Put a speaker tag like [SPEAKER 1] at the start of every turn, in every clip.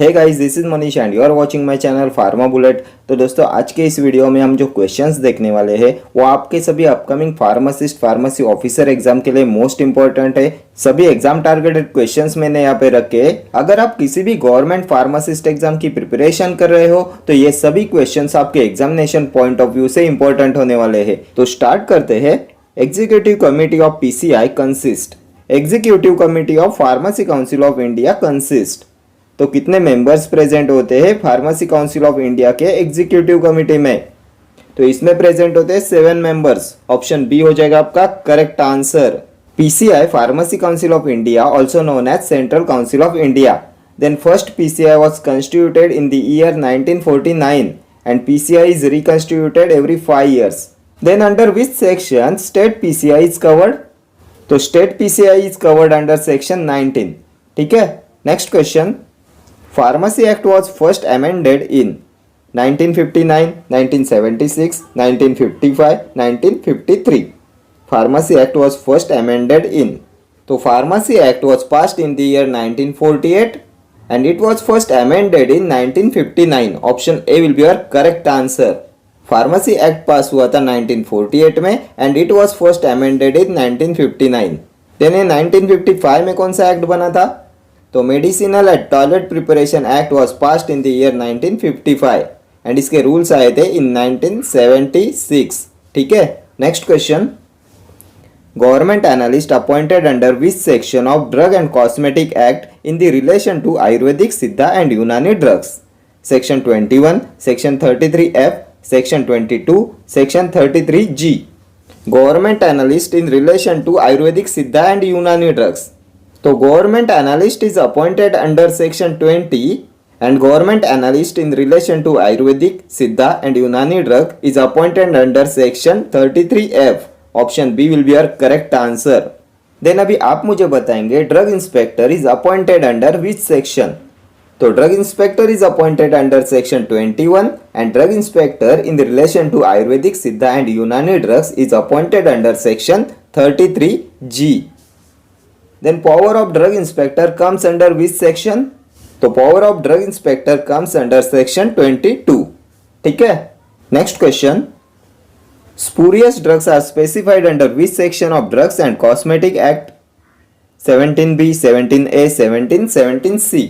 [SPEAKER 1] Hey guys, this is Manish and you are watching my channel Pharma Bullet. तो दोस्तों, आज के इस वीडियो में हम जो क्वेश्चंस देखने वाले हैं वो आपके सभी upcoming pharmacist pharmacy officer exam के लिए मोस्ट इंपॉर्टेंट है। सभी एग्जाम टारगेटेड क्वेश्चंस मैंने यहाँ पे रखे। अगर आप किसी भी गवर्नमेंट फार्मासिस्ट एग्जाम की प्रिपरेशन कर रहे हो तो ये सभी क्वेश्चंस आपके एग्जामिनेशन पॉइंट ऑफ व्यू से इंपॉर्टेंट होने वाले हैं। तो स्टार्ट करते हैं। Executive committee of PCI consist. Executive committee of pharmacy council of India consist. तो कितने मेंबर्स प्रेजेंट होते हैं फार्मेसी काउंसिल ऑफ इंडिया के एग्जीक्यूटिव कमिटी में? तो इसमें प्रेजेंट होते हैं 7 मेंबर्स। ऑप्शन बी हो जाएगा आपका correct answer. PCI pharmacy council of India also known as central council of India. Then first PCI was constituted in the year 1949 and PCI is reconstituted every 5 years. Then under which section state PCI is covered? तो state PCI is covered under section 19। ठीक है, next question. Pharmacy Act was first amended in 1959, 1976, 1955, 1953. Pharmacy Act was first amended in. So Pharmacy Act was passed in the year 1948 and it was first amended in 1959. Option A will be your correct answer. Pharmacy Act पास हुआ था 1948 में and it was first amended in 1959. Then 1955 में कौन सा act बना था? तो medicinal and toilet preparation act was passed in the year 1955 and इसके रूल्स आए थे इन 1976। ठीक है, next question. Government analyst appointed under which section of drug and cosmetic act in the relation to Ayurvedic Siddha and Unani drugs? Section 21, section 33F, section 22, section 33G। Government analyst in relation to Ayurvedic Siddha and Unani drugs. तो government analyst is appointed under section 20 and government analyst in relation to Ayurvedic, Siddha and Unani drug is appointed under section 33F. Option B will be your correct answer. Then अभी आप मुझे बताएंगे drug inspector is appointed under which section? तो drug inspector is appointed under section 21 and drug inspector in relation to Ayurvedic Siddha and Unani drugs is appointed under section 33G. Then power of drug inspector comes under which section? तो power of drug inspector comes under section 22. ठीक है, next question. Spurious drugs are specified under which section of Drugs and Cosmetic Act? 17B, 17A, 17, 17C.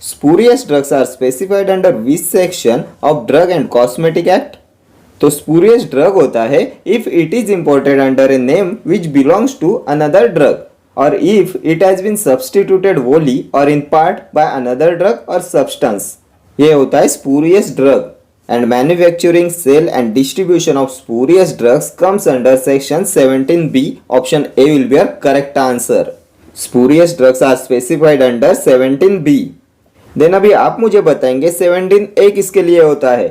[SPEAKER 1] Spurious drugs are specified under which section of Drug and Cosmetic Act? तो spurious drug होता है if it is imported under a name which belongs to another drug or if it has been substituted wholly or in part by another drug or substance. ये होता है spurious drug. And manufacturing, sale and distribution of spurious drugs comes under section 17B. Option A will be your correct answer. Spurious drugs are specified under 17B. Then अभी आप मुझे बताएंगे 17A किसके लिए होता है?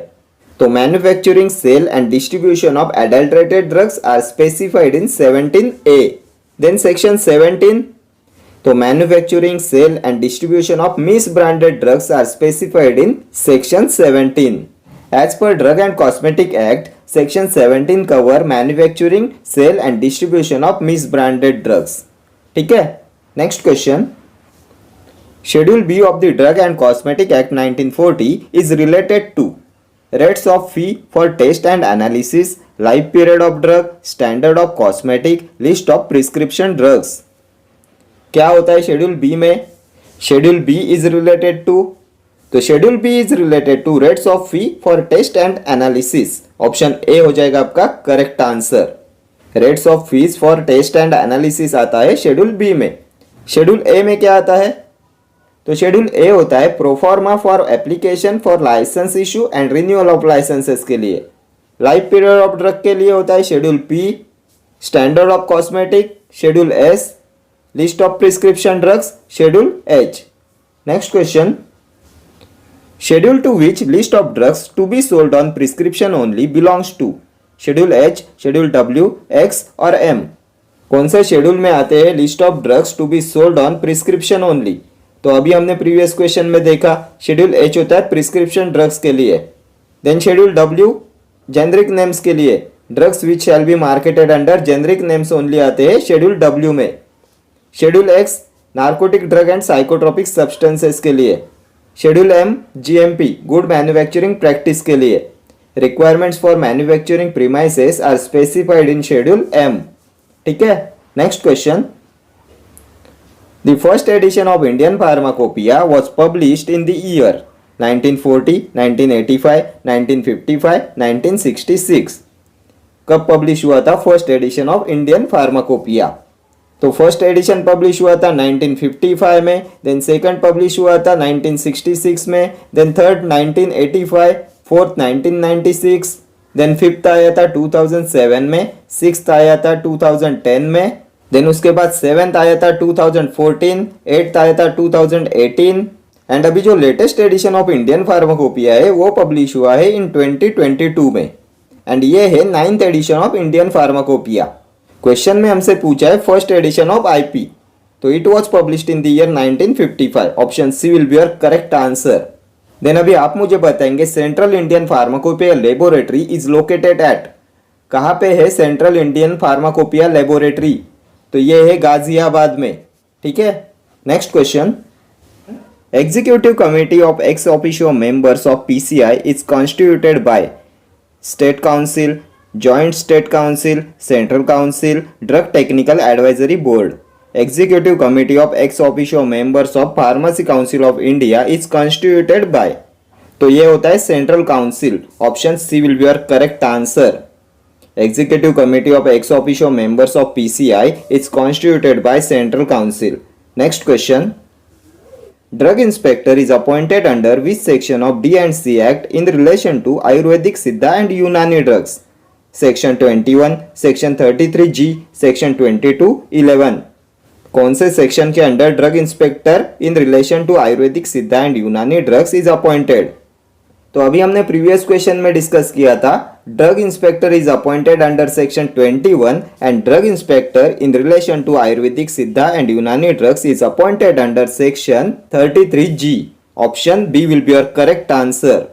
[SPEAKER 1] तो manufacturing, sale and distribution of adulterated drugs are specified in 17A. Then section 17, तो manufacturing, sale and distribution of misbranded drugs are specified in section 17. As per Drug and Cosmetic Act, section 17 cover manufacturing, sale and distribution of misbranded drugs. ठीक है, next question. Schedule B of the Drug and Cosmetic Act 1940 is related to rates of fee for test and analysis, life period of drug, standard of cosmetic, list of prescription drugs. क्या होता है schedule B में? Schedule B is related to, तो schedule B is related to rates of fee for test and analysis. Option A हो जाएगा आपका correct answer. Rates of fees for test and analysis आता है शेड्यूल बी में। Schedule A में क्या आता है? तो शेड्यूल ए होता है proforma for application for licence issue and renewal of licences के लिए। लाइफ पीरियड ऑफ ड्रग के लिए होता है schedule P. Standard of cosmetic schedule S. List of prescription drugs schedule H. Next question. Schedule to which list of drugs to be sold on prescription only belongs to? Schedule H, schedule W, X और M. कौन से schedule में आते हैं list of drugs to be sold on prescription only? तो अभी हमने previous question में देखा शेड्यूल एच होता है प्रिस्क्रिप्शन ड्रग्स के लिए। Then schedule W generic names के लिए, drugs which shall be marketed under generic names only आते हैं शेड्यूल डब्ल्यू में। Schedule X narcotic drug and psychotropic substances के लिए। Schedule M GMP good manufacturing practice के लिए। Requirements for manufacturing premises are specified in schedule M. ठीक है, next question. The first edition of Indian pharmacopoeia was published in the year 1940, 1985, 1955, 1966। कब publish हुआ था first edition of Indian pharmacopoeia? तो first edition publish हुआ था 1955 में, then second publish हुआ था 1966 में, then third 1985, fourth 1996, then fifth आया था 2007 में, सिक्स्थ आया था 2010 में, देन उसके बाद सेवेंथ आया था 2014, एट्थ आया था 2018 एंड अभी जो latest edition of Indian pharmacopoeia है वो पब्लिश हुआ है इन 2022 में एंड ये है 9th edition of Indian pharmacopoeia. Question में हमसे पूछा है फर्स्ट एडिशन ऑफ आईपी, तो it was published in the year 1955। Option C will be your correct answer. Then अभी आप मुझे बताएंगे central Indian pharmacopoeia laboratory is located at. कहाँ पे है सेंट्रल इंडियन फार्माकोपिया लेबोरेटरी? तो ये है गाजियाबाद में। ठीक है, next question. Executive committee of ex officio members of PCI is constituted by state council, joint state council, central council, drug technical advisory board. Executive committee of ex officio members of pharmacy council of India is constituted by. तो ये होता है central council. Option C will be your correct answer. Executive committee of ex officio members of PCI is constituted by central council. Next question. Drug inspector is appointed under which section of D&C Act in relation to Ayurvedic, Siddha and Unani drugs? Section 21, Section 33G, Section 22(11). कौन से section के under drug inspector in relation to Ayurvedic, Siddha and Unani drugs is appointed? तो अभी हमने previous question में discuss किया था drug inspector is appointed under section 21 and drug inspector in relation to Ayurvedic, Siddha and Unani drugs is appointed under section 33G। Option B will be your correct answer.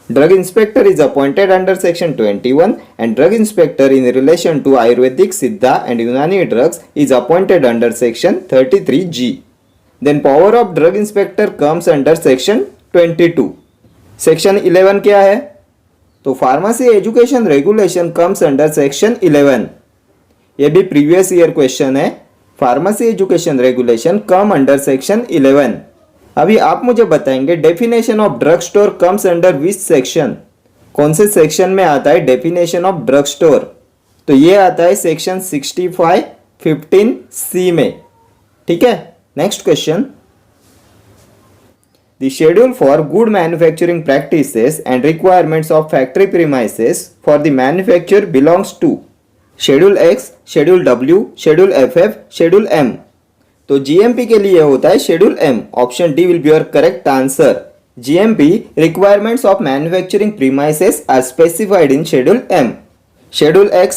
[SPEAKER 1] Drug inspector is appointed under section 21 and drug inspector in relation to Ayurvedic, Siddha and Unani drugs is appointed under section 33G। Then power of drug inspector comes under section 22। Section 11 क्या है? तो pharmacy education regulation comes under section 11। ये भी previous year question है। Pharmacy education regulation come under section 11। अभी आप मुझे बताएंगे definition of drug store comes under which section? कौन से सेक्शन में आता है डेफिनेशन ऑफ ड्रग स्टोर? तो ये आता है सेक्शन 65(15)(c) में। ठीक है, next question. The schedule for good manufacturing practices and requirements of factory premises for the manufacture belongs to Schedule X, Schedule W, Schedule FF, Schedule M। तो GMP के लिए होता है Schedule M। Option D will be your correct answer। GMP requirements of manufacturing premises are specified in Schedule M। Schedule X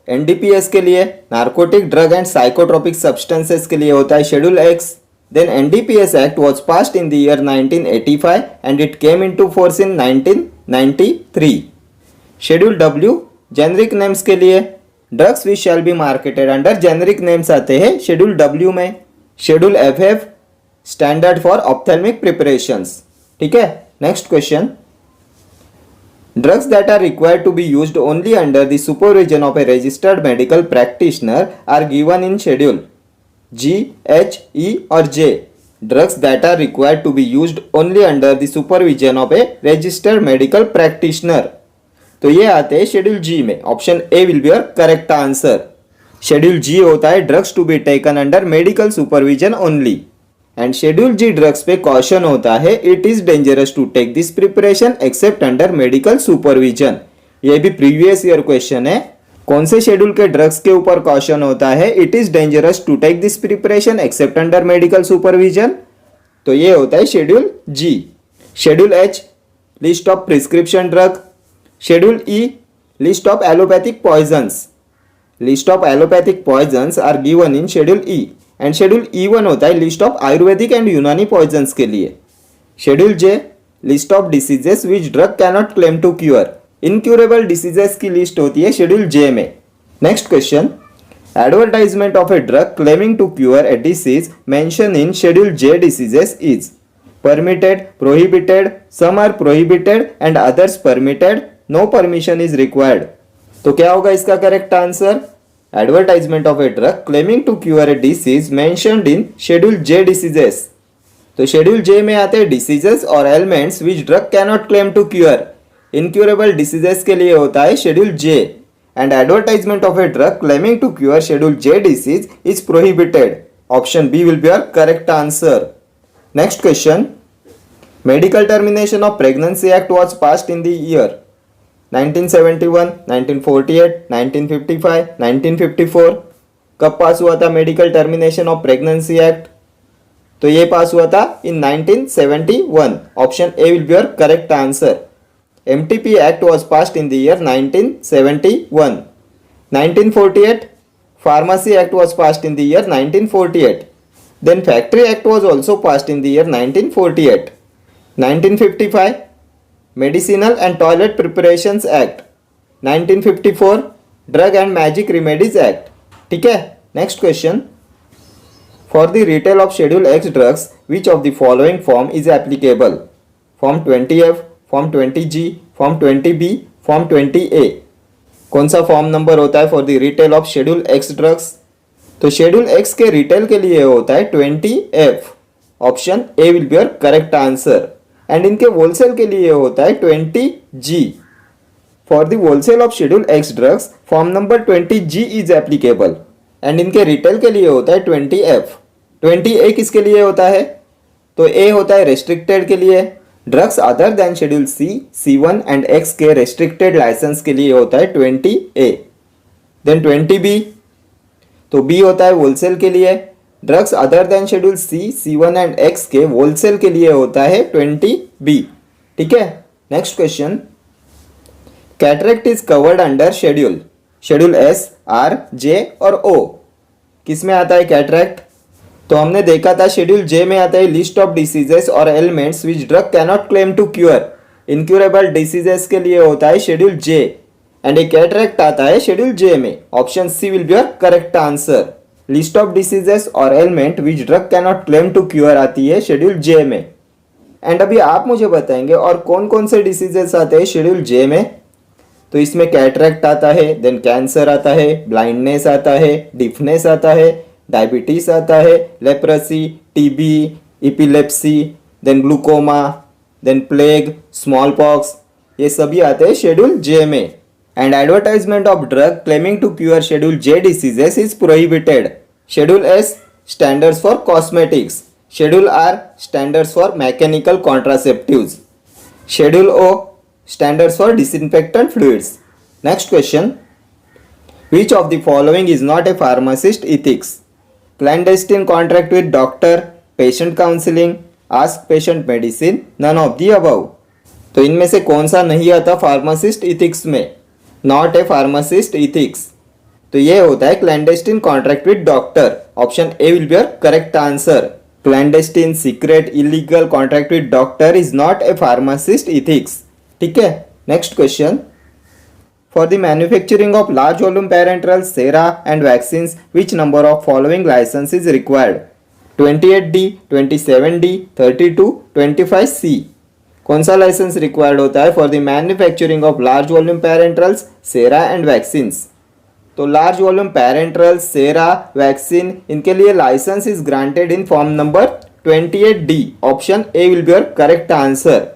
[SPEAKER 1] NDPS के लिए narcotic drug and psychotropic substances के लिए होता है Schedule X। Then NDPS Act was passed in the year 1985 and it came into force in 1993। Schedule W generic names के लिए drugs which shall be marketed under generic names आते हैं Schedule W में। Schedule FF standard for ophthalmic preparations. ठीक है, next question. Drugs that are required to be used only under the supervision of a registered medical practitioner are given in Schedule G, H, E or J। Drugs that are required to be used only under the supervision of a registered medical practitioner। तो ये आते हैं Schedule G में। Option A will be your correct answer. Schedule G होता है drugs to be taken under medical supervision only and Schedule G drugs पे caution होता है it is dangerous to take this preparation except under medical supervision. ये भी previous year question है। कौन से शेड्यूल के ड्रग्स के ऊपर कॉशन होता है it is dangerous to take this preparation except under medical supervision? तो ये होता है Schedule G। Schedule H list of prescription drug. Schedule E list of allopathic poisons. List of allopathic poisons are given in Schedule E and Schedule E1 होता है list of Ayurvedic and Unani poisons के लिए। Schedule J list of diseases which drug cannot claim to cure. Incurable diseases की list होती है Schedule J में। Next question. Advertisement of a drug claiming to cure a disease mention in Schedule J diseases is. permitted, prohibited, some are prohibited and others permitted, no permission is required. तो क्या होगा इसका correct answer? Advertisement of a drug claiming to cure a disease mentioned in schedule J diseases. तो schedule J में आते हैं diseases और ailments which drug cannot claim to cure. Incurable diseases के लिए होता है schedule J and advertisement of a drug claiming to cure schedule J disease is prohibited. Option B will be your correct answer. Next question. Medical termination of pregnancy act was passed in the year 1971, 1948, 1955, 1954. कब पास हुआ था medical termination of pregnancy act? तो ये पास हुआ था इन 1971. Option A will be your correct answer. MTP Act was passed in the year 1971. 1948, Pharmacy Act was passed in the year 1948. Then Factory Act was also passed in the year 1948. 1955, Medicinal and Toilet Preparations Act. 1954, Drug and Magic Remedies Act. ठीक है. Next question. For the retail of Schedule X drugs, which of the following form is applicable? Form 20F, Form 20G, Form 20B, Form 20A. कौन सा form number होता है for the retail of schedule x drugs? तो schedule x के retail के लिए होता है 20F. Option A will be your correct answer. And इनके होलसेल के लिए होता है 20G. For the wholesale of schedule x drugs form number 20G is applicable and इनके रिटेल के लिए होता है 20F. 20A किसके लिए होता है? तो ए होता है रेस्ट्रिक्टेड के लिए. Drugs other than schedule C, C1 and X के रेस्ट्रिक्टेड लाइसेंस के लिए होता है 20A. देन 20B, तो B होता है होलसेल के लिए. Drugs other than schedule C, C1 and X के होलसेल के लिए होता है 20B. ठीक है. Next question. Cataract is covered under schedule S, R, J और O. किस में आता है कैटरेक्ट? तो हमने देखा था शेड्यूल जे में आता है लिस्ट ऑफ डिसीजेस और ailments which drug cannot claim to cure. Incurable diseases के लिए होता है schedule J and a cataract आता है शेड्यूल जे में. Option C will be your correct answer. List of diseases और ailment which drug cannot claim to cure आती है शेड्यूल जे में. एंड अभी आप मुझे बताएंगे और कौन कौन से डिसीजेस आते हैं शेड्यूल जे में. तो इसमें कैटरेक्ट आता है, देन कैंसर आता है, ब्लाइंडनेस आता है, डिफनेस आता है, डायबिटीज आता है, leprosy, TB, epilepsy, then glaucoma, then plague, smallpox, ये सभी आते हैं शेड्यूल जे में. And advertisement of drug claiming to cure schedule J diseases is prohibited. Schedule S standards for cosmetics. Schedule R standards for mechanical contraceptives. Schedule O standards for disinfectant fluids. Next question. Which of the following is not a pharmacist ethics? Clandestine contract with doctor, patient counseling, ask patient medicine, none of the above. तो इनमें से कौन सा नहीं आता pharmacist ethics में? Not a pharmacist ethics. तो ये होता है clandestine contract with doctor. Option A will be your correct answer. Clandestine, secret, illegal contract with doctor is not a pharmacist ethics. ठीक है. Next question. For the manufacturing of large volume parenterals, sera and vaccines, which number of following license is required? 28D, 27D, 32, 25C. कौन सा licence required होता है for the manufacturing of large volume parenterals, sera and vaccines? तो large volume parenterals, sera, vaccine, इनके लिए licence is granted in form number 28D. Option A will be your correct answer.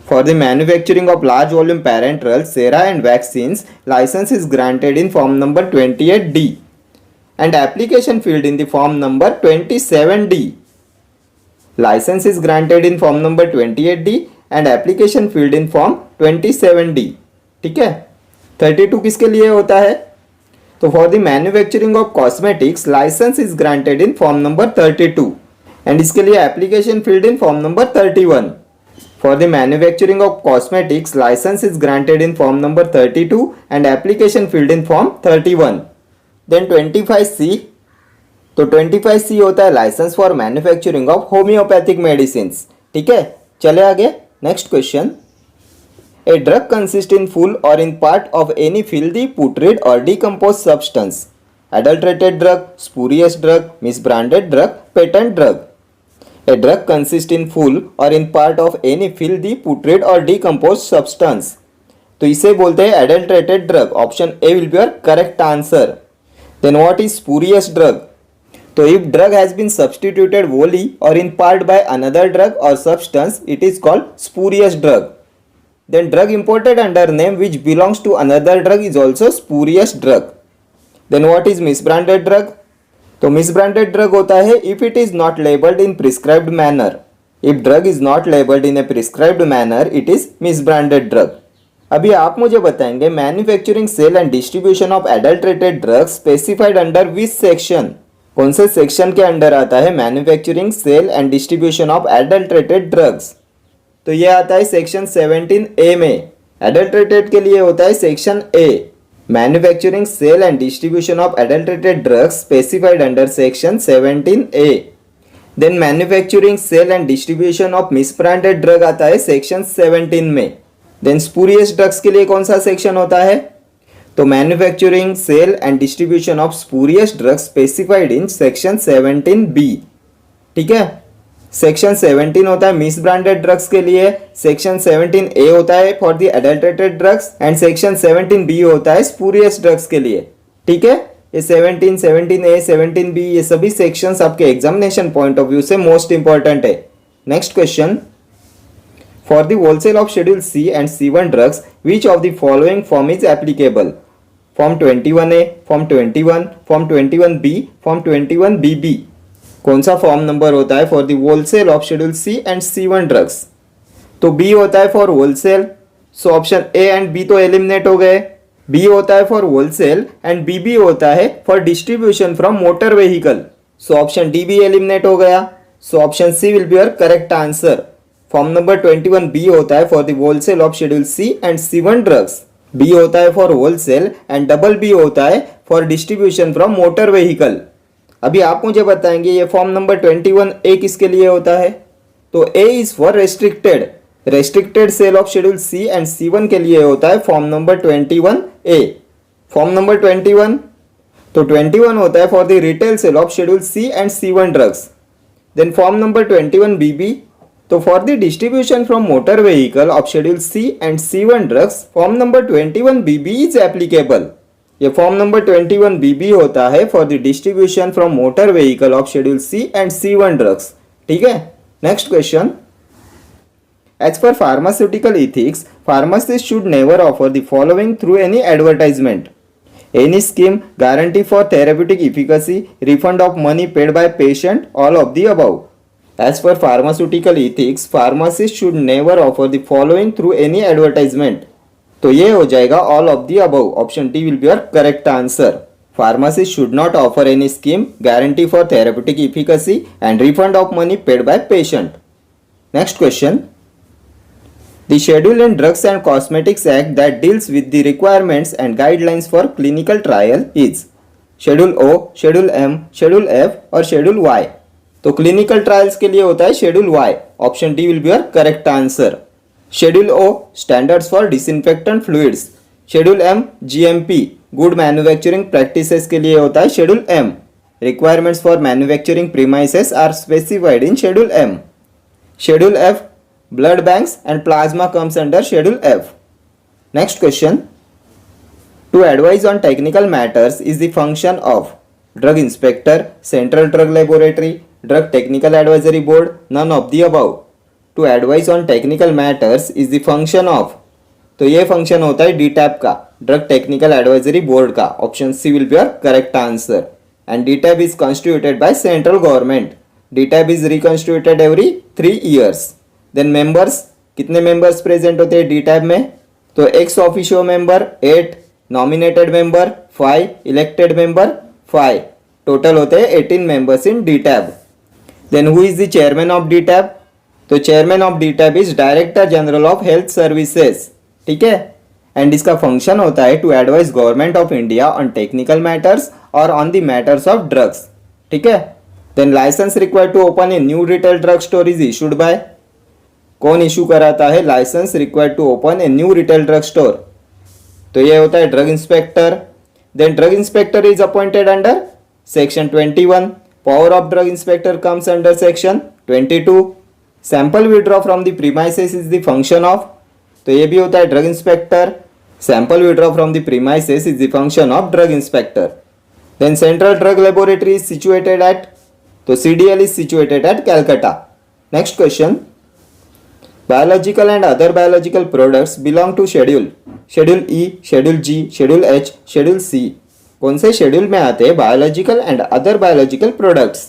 [SPEAKER 1] For the manufacturing of large volume parenterals, sera and vaccines, license is granted in form number 28D and application filled in the form number 27D. License is granted in form number 28D and application filled in form 27D. ठीक है. 32 किसके लिए होता है? तो for the manufacturing of cosmetics, license is granted in form number 32 and इसके लिए application filled in form number 31. For the manufacturing of cosmetics, license is granted in form number 32 and application filled in form 31. Then 25C. तो 25C होता है licence for manufacturing of homoeopathic medicines. ठीक है. चले आगे. Next question. A drug consist in full और in part of any filthy, putrid और decompose substance. Adulterated drug, spurious drug, misbranded drug, patent drug. A drug consists in full or in part of any filthy, putrid or decomposed substance. तो इसे बोलते हैं adulterated drug. Option A will be your correct answer. Then what is spurious drug? तो if drug has been substituted wholly or in part by another drug or substance, it is called spurious drug. Then drug imported under name which belongs to another drug is also spurious drug. Then what is misbranded drug? तो misbranded drug होता है if it is not labeled in prescribed manner. If drug is not labeled in a prescribed manner, it is misbranded drug. अभी आप मुझे बताएंगे manufacturing sale and distribution of adulterated drugs specified under which section. कौन से section के under आता है manufacturing sale and distribution of adulterated drugs? तो ये आता है सेक्शन 17A में. एडल्ट्रेटेड के लिए होता है section A. Manufacturing sale and distribution of adulterated drugs specified under section 17A. Then manufacturing sale and distribution of misbranded drug आता है सेक्शन 17 में. देन स्पूरियस ड्रग्स के लिए कौन सा सेक्शन होता है? तो manufacturing sale and distribution of spurious drugs specified in section 17B. ठीक है, सेक्शन 17 होता है मिसब्रांडेड ड्रग्स के लिए, सेक्शन 17A होता है for the adulterated drugs and section 17B होता है स्पूरियस ड्रग्स के लिए. ठीक है, ये 17, 17A, 17B ये सभी सेक्शंस आपके एग्जामिनेशन पॉइंट ऑफ व्यू से मोस्ट इंपॉर्टेंट है. Next question, for the wholesale of schedule C and C1 drugs which of the following form is applicable? Form 21A, form 21, form 21B, form 21BB. कौन सा form number होता है for the wholesale of schedule C and C1 drugs? तो B होता है for wholesale, so option A and B तो eliminate हो गए. B होता है फॉर होलसेल एंड BB होता है for distribution from motor vehicle, so option D भी एलिमिनेट हो गया. So option C will be your correct answer. Form number 21B होता है for the wholesale of schedule C and C1 drugs. B होता है for wholesale and double B होता है for distribution from motor vehicle. अभी आप मुझे बताएंगे ये फॉर्म नंबर 21A किसके लिए होता है? तो A is for restricted. Restricted sale of schedule C and C1 के लिए होता है form number 21A. Form number 21, तो 21 होता है for the retail sale of schedule C and C1 drugs. Then form number 21BB, तो for the distribution from motor vehicle of schedule C and C1 drugs form number 21BB is applicable. ये form number 21BB होता है for the distribution from motor vehicle of schedule C and C1 drugs. ठीक है, next question, as per pharmaceutical ethics pharmacist should never offer the following through any advertisement. Any scheme, guarantee for therapeutic efficacy, refund of money paid by patient, all of the above. As per pharmaceutical ethics pharmacist should never offer the following through any advertisement. तो ये हो जाएगा all of the above. Option D will be your correct answer. Pharmacist should not offer any scheme, guarantee for therapeutic efficacy and refund of money paid by patient. Next question, the schedule in drugs and cosmetics act that deals with the requirements and guidelines for clinical trial is schedule O, schedule M, schedule F और schedule Y. तो clinical trials के लिए होता है schedule Y. Option D will be your correct answer. Schedule O, standards for disinfectant fluids. Schedule M, GMP, good manufacturing practices के लिए होता है schedule M. Requirements for manufacturing premises are specified in schedule M. Schedule F, blood banks and plasma comes under schedule F. Next question, to advise on technical matters is the function of drug inspector, central drug laboratory, drug technical advisory board, none of the above. To advise on technical matters is the function of, तो ये function होता है DTAB का, drug technical advisory board का. Option C will be your correct answer. And DTAB is constituted by central government. DTAB is reconstituted every 3 years. Then members, कितने members present होते हैं DTAB में? तो ex officio member 8, nominated member 5, elected member 5. Total होते हैं 18 members in DTAB. Then who is the chairman of DTAB? तो chairman of DTAB is director general of health services. ठीक है, एंड इसका फंक्शन होता है to advise government of India on technical matters और on the matters of drugs. ठीक है, then licence required to open a new retail drug store is issued by, कौन issue कराता है licence required to open a new retail drug store? तो ये होता है drug inspector. Then drug inspector is appointed under section 21. Power of drug inspector comes under section 22 sample withdraw from the premises is the function of, तो ये भी होता है drug inspector. Sample withdraw from the premises is the function of drug inspector. Then central drug laboratory is situated at, तो CDL is situated at Calcutta. Next question, biological and other biological products belong to schedule E, schedule G, schedule H, schedule C। कौन से schedule में आते हैं biological and other biological products?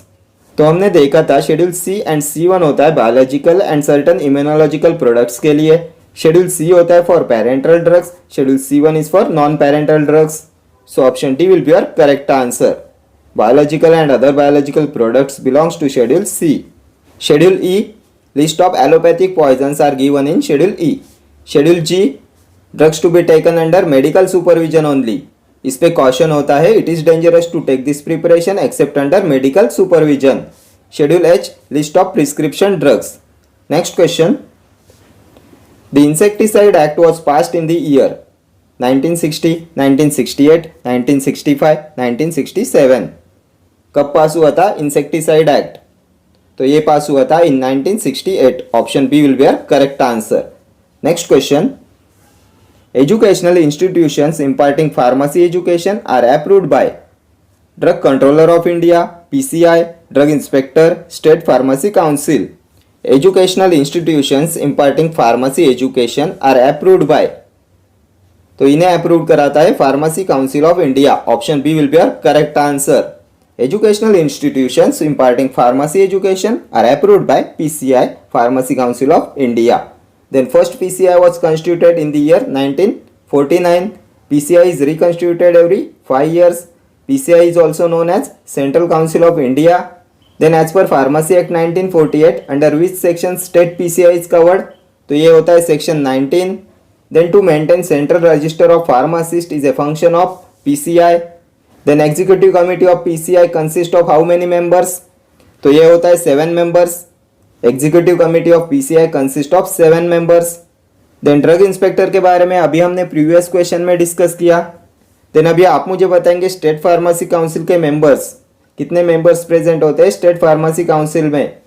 [SPEAKER 1] तो हमने देखा था शेड्यूल C एंड C1 होता है biological and certain immunological products के लिए, शेड्यूल C होता है for parenteral drugs, schedule C1 is for non parenteral drugs. So option D will be your correct answer. Biological and other biological products belongs to schedule C। Schedule E, list of allopathic poisons are given in schedule E। Schedule G, drugs to be taken under medical supervision only। इस पे caution होता है it is dangerous to take this preparation except under medical supervision। Schedule H, list of prescription drugs। Next question, the Insecticide Act was passed in the year 1960, 1968, 1965, 1967। कब पास हुआ था insecticide act? तो ये पास हुआ था in 1968। Option B will be our correct answer. Next question, educational institutions imparting pharmacy education are approved by drug controller of India, PCI, drug inspector, state pharmacy council. Educational institutions imparting pharmacy education are approved by, तो इन्हें approve कराता है pharmacy council of India. Option B will be our correct answer. Educational institutions imparting pharmacy education are approved by PCI, Pharmacy Council of India. Then first PCI was constituted in the year 1949. PCI is reconstituted every 5 years. PCI is also known as Central Council of India. Then as per Pharmacy Act 1948, under which section state PCI is covered? तो ये होता है section 19. Then to maintain central register of pharmacist is a function of PCI. Then executive committee of PCI consist of how many members? तो ये होता है 7 members। executive committee of PCI consist of 7 members। then drug inspector के बारे में अभी हमने previous question में डिस्कस किया। देन अभी आप मुझे बताएंगे स्टेट फार्मेसी काउंसिल के मेंबर्स, कितने मेंबर्स प्रेजेंट होते हैं स्टेट फार्मेसी काउंसिल में?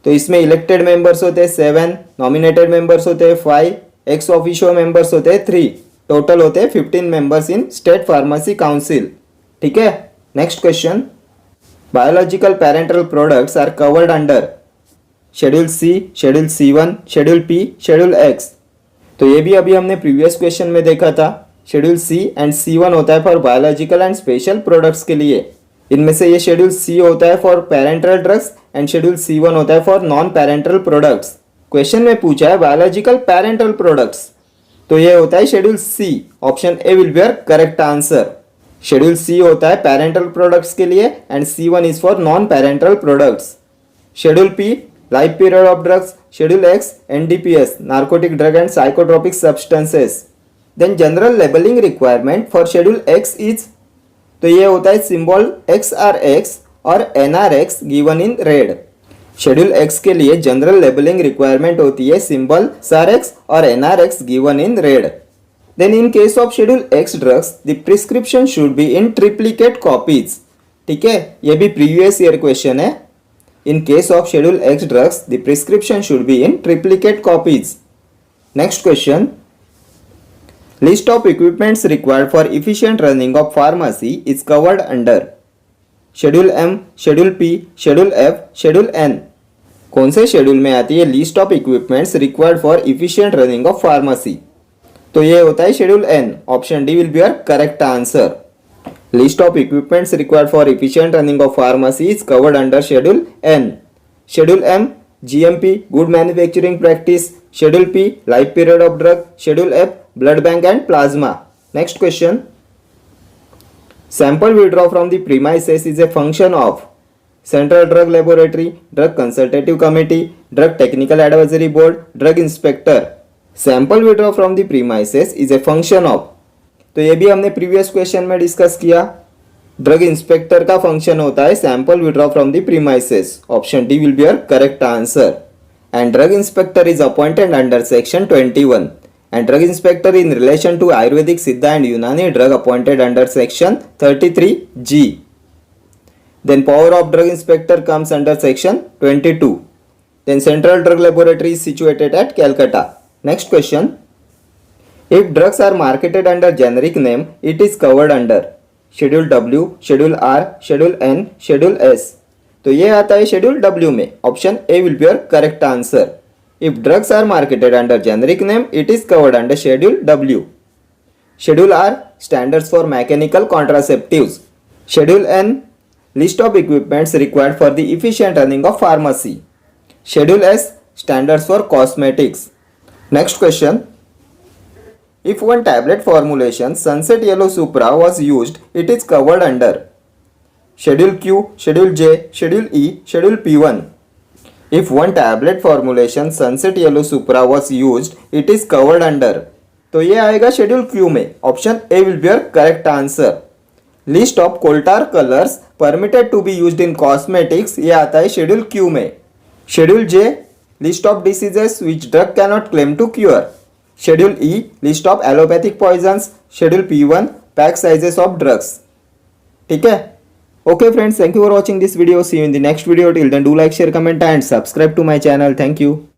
[SPEAKER 1] तो इसमें इलेक्टेड मेंबर्स होते हैं 7, नॉमिनेटेड मेंबर्स होते हैं 5, एक्स ऑफिशियो मेंबर्स होते हैं 3, टोटल होते हैं 15 members in state pharmacy council. ठीक है। Next question, biological parenteral products are covered under schedule C, schedule C1, schedule P, schedule X। तो ये भी अभी हमने प्रीवियस क्वेश्चन में देखा था। शेड्यूल C एंड C1 होता है for biological and special products के लिए। इनमें से ये शेड्यूल C होता है for parenteral drugs and schedule C1 होता है for non parenteral products. Question में पूछा है बायोलॉजिकल पेरेंटल प्रोडक्ट्स, तो ये होता है schedule C। Option A will be our correct answer. Schedule C होता है पेरेंटल प्रोडक्ट्स के लिए and C1 is for non parenteral products. Schedule P, life period of drugs. Schedule X, NDPS, narcotic drug and psychotropic substances. Then general labelling requirement for schedule X is, तो ये होता है symbol XRX और NRX given in red. Schedule X के लिए general labelling requirement होती है symbol SRX और NRX given in red. Then in case of schedule X drugs, the prescription should be in triplicate copies। ठीक है, ये भी प्रीवियस ईयर क्वेश्चन है। In case of schedule X drugs, the prescription should be in triplicate copies। Next question, list of equipments required for efficient running of pharmacy is covered under schedule M, schedule P, schedule F, schedule N। कौन से schedule में आती है list of equipments required for efficient running of pharmacy? तो ये होता है schedule N। Option D will be our correct answer. List of equipments required for efficient running of pharmacy is covered under schedule N। Schedule M, GMP, good manufacturing practice. Schedule P, life period of drug. Schedule F, blood bank and plasma. Next question, sample withdraw from the premises is a function of central drug laboratory, drug consultative committee, drug technical advisory board, drug inspector. Sample withdraw from the premises is a function of, तो ये भी हमने previous question में discuss किया। Drug inspector का function होता है sample withdraw from the premises. Option D will be your correct answer. And drug inspector is appointed under section 21 and drug inspector in relation to Ayurvedic, Siddha and Unani drug appointed under section 33G। Then power of drug inspector comes under section 22. Then central drug laboratory is situated at Calcutta. Next question. If drugs are marketed under generic name, it is covered under schedule W, schedule R, schedule N, schedule S. तो ये आता है schedule W में. Option A will be your correct answer. If drugs are marketed under generic name, it is covered under schedule W. Schedule R standards for mechanical contraceptives. Schedule N list of equipments required for the efficient running of pharmacy. Schedule S standards for cosmetics. Next question. If one tablet formulation Sunset Yellow Supra was used, it is covered under Schedule Q, Schedule J, Schedule E, Schedule P1. If one tablet formulation Sunset Yellow Supra was used, it is covered under. तो ये आएगा schedule Q में. Option A will be your correct answer. List of coal tar colours permitted to be used in cosmetics, ये आता है schedule Q में. Schedule J list of diseases which drug cannot claim to cure. Schedule E list of allopathic poisons. Schedule P1 pack sizes of drugs. ठीक है. Okay friends, thank you for watching this video. See you in the next video. Till then do like, share, comment and subscribe to my channel. Thank you.